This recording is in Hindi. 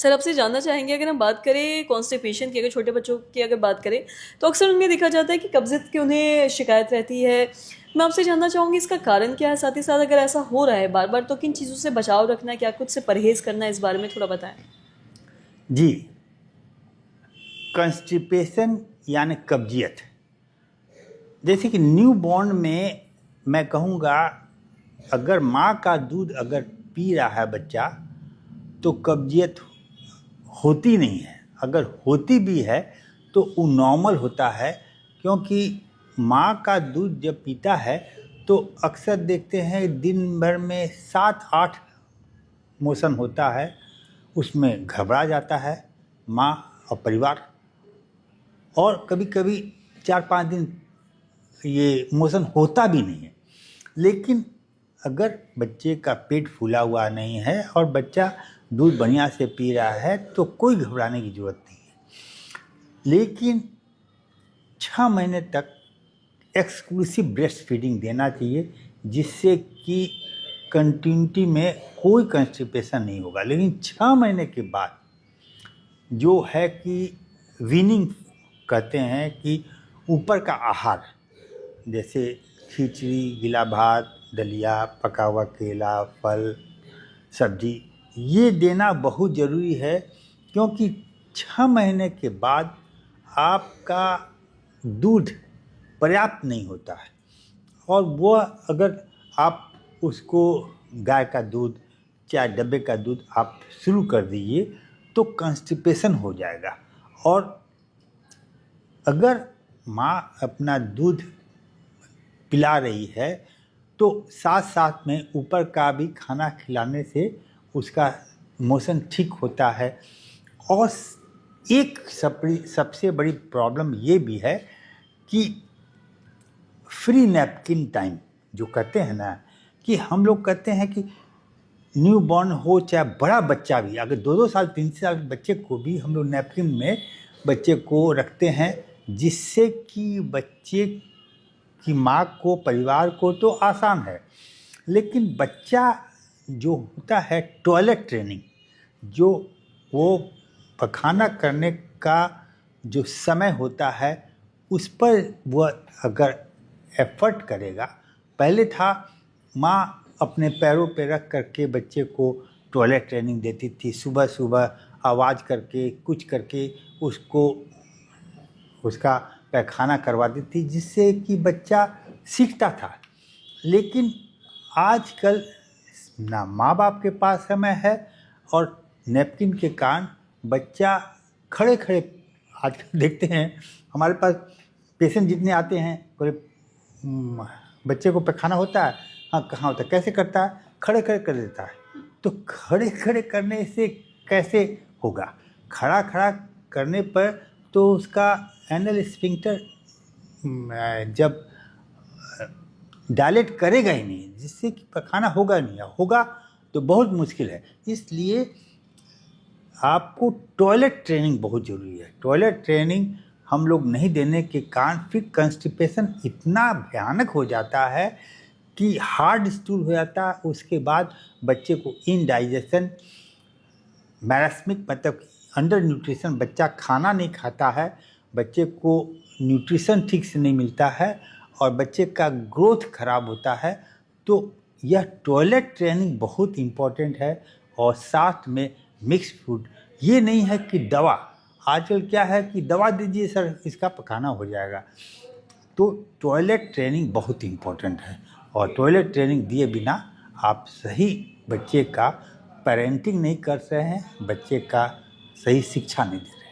सर आपसे जानना चाहेंगे, अगर हम बात करें कॉन्स्टिपेशन की, अगर छोटे बच्चों की अगर बात करें तो अक्सर उनमें देखा जाता है कि कब्जियत की उन्हें शिकायत रहती है। मैं आपसे जानना चाहूँगी इसका कारण क्या है, साथ ही साथ अगर ऐसा हो रहा है बार बार तो किन चीज़ों से बचाव रखना है, क्या कुछ से परहेज़ करना है, इस बारे में थोड़ा बताएं। जी, कंस्टिपेशन यानी कब्जियत, जैसे कि न्यू बॉर्न में मैं कहूँगा अगर माँ का दूध अगर पी रहा है बच्चा तो कब्जियत होती नहीं है। अगर होती भी है तो वो नॉर्मल होता है, क्योंकि माँ का दूध जब पीता है तो अक्सर देखते हैं दिन भर में 7-8 मोशन होता है, उसमें घबरा जाता है माँ और परिवार, और कभी कभी 4-5 दिन ये मोशन होता भी नहीं है। लेकिन अगर बच्चे का पेट फूला हुआ नहीं है और बच्चा दूध बढ़िया से पी रहा है तो कोई घबराने की ज़रूरत नहीं है। लेकिन 6 महीने तक एक्सक्लूसिव ब्रेस्ट फीडिंग देना चाहिए, जिससे कि कंटिन्यूटी में कोई कंस्टिपेशन नहीं होगा। लेकिन 6 महीने के बाद जो है कि वीनिंग कहते हैं कि ऊपर का आहार, जैसे खिचड़ी, गीला भात, दलिया, पका हुआ केला, फल, सब्जी, ये देना बहुत ज़रूरी है, क्योंकि 6 महीने के बाद आपका दूध पर्याप्त नहीं होता है। और वो अगर आप उसको गाय का दूध, चाहे डब्बे का दूध आप शुरू कर दीजिए तो कंस्टिपेशन हो जाएगा। और अगर माँ अपना दूध पिला रही है तो साथ साथ में ऊपर का भी खाना खिलाने से उसका मोशन ठीक होता है। और एक सबसे बड़ी प्रॉब्लम ये भी है कि फ्री नैपकिन टाइम जो कहते हैं ना, कि हम लोग कहते हैं कि न्यू बॉर्न हो चाहे बड़ा बच्चा भी, अगर 2-2 साल 3 साल बच्चे को भी हम लोग नैपकिन में बच्चे को रखते हैं, जिससे कि बच्चे की माँ को, परिवार को तो आसान है, लेकिन बच्चा जो होता है टॉयलेट ट्रेनिंग, जो वो पखाना करने का जो समय होता है उस पर वह अगर एफर्ट करेगा। पहले था माँ अपने पैरों पे रख करके बच्चे को टॉयलेट ट्रेनिंग देती थी, सुबह सुबह आवाज़ करके कुछ करके उसको उसका पैखाना करवाती थी, जिससे कि बच्चा सीखता था। लेकिन आजकल ना माँ बाप के पास समय है और नैपकिन के कारण बच्चा खड़े खड़े, आजकल देखते हैं हमारे पास पेशेंट जितने आते हैं, कोई बच्चे को पैखाना होता है, हाँ कहाँ होता है, कैसे करता है, खड़े खड़े कर देता है। तो खड़े खड़े करने से कैसे होगा? खड़ा खड़ा करने पर तो उसका एनल स्फिंक्टर जब डायलेट करेगा ही नहीं, जिससे कि पैखाना होगा नहीं, होगा तो बहुत मुश्किल है। इसलिए आपको टॉयलेट ट्रेनिंग बहुत ज़रूरी है। टॉयलेट ट्रेनिंग हम लोग नहीं देने के कारण फिर कंस्टिपेशन इतना भयानक हो जाता है कि हार्ड स्टूल हो जाता है। उसके बाद बच्चे को इनडाइजेशन, मैरास्मिक मतलब अंडर न्यूट्रिशन, बच्चा खाना नहीं खाता है, बच्चे को न्यूट्रिशन ठीक से नहीं मिलता है और बच्चे का ग्रोथ खराब होता है। तो यह टॉयलेट ट्रेनिंग बहुत इम्पोर्टेंट है। और साथ में मिक्स फूड, ये नहीं है कि दवा, आजकल क्या है कि दवा दीजिए सर इसका पखाना हो जाएगा। तो टॉयलेट ट्रेनिंग बहुत इम्पोर्टेंट है, और टॉयलेट ट्रेनिंग दिए बिना आप सही बच्चे का पेरेंटिंग नहीं कर रहे हैं, बच्चे का सही शिक्षा नहीं दे रहे हैं।